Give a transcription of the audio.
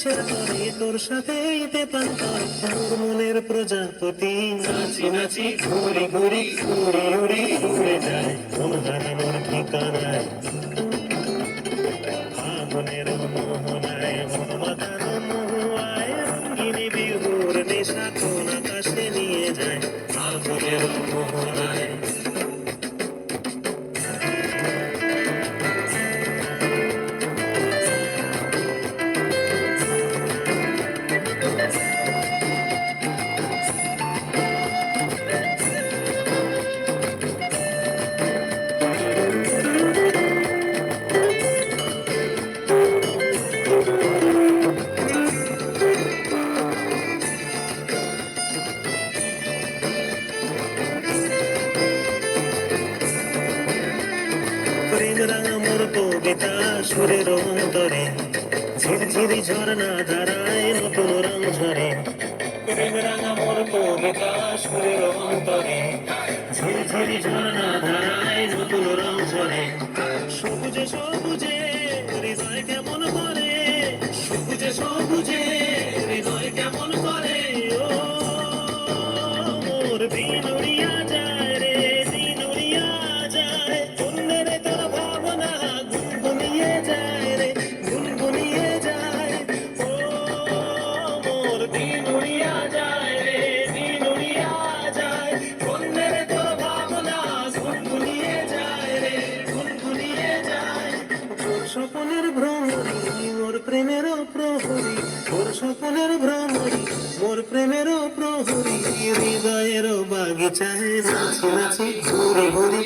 কিসের তরে তোর সাথে ইতে পান্তর মনের প্রজাপতি নাচি নাচি ঘুরি ঘুরি উড়ি উড়ি উড়ে যায় মন হারানোর ঠিকানায় ফাগুনের মোহনায় মন মাতানো মহুয়ায় রঙ্গিনী বিহুর নেশা কোন আকাশে নিয়ে যায় ফাগুনের মোহনায়। প্রেম রাঙা মোর কবিতা সুরের অন্তরে ঝিরঝিরি ঝর্ণা ধারায় নতুন রং ঝরে প্রেম রাঙা মোর কবিতা সুরের অন্তরে ঝিরঝিরি ঝর্ণা ধারায় নতুন রং ঝরে সবুজে সবুজে হৃদয় কেমন করে সবুজে সবুজে হৃদয় কেমন করে ও মোর দিন উড়িয়া যায় রে দিন উড়িয়া যায় অন্যের তোর ভাবনা গুনগুনিয়ে যায় রে গুনগুনিয়ে যায় ও মোর দিন উড়িয়া যায় রে দিন উড়িয়া যায় অন্যের তোর ভাবনা গুনগুনিয়ে যায় রে গুনগুনিয়ে যায় তোর স্বপ্নের ভ্রমরি মোর প্রেমেরও প্রহরী তোর স্বপ্নের ভ্রমরি মোর প্রেমেরও প্রহরী হৃদয়েরও বাগিচায় নাচি নাচি ঘুরি ঘুরি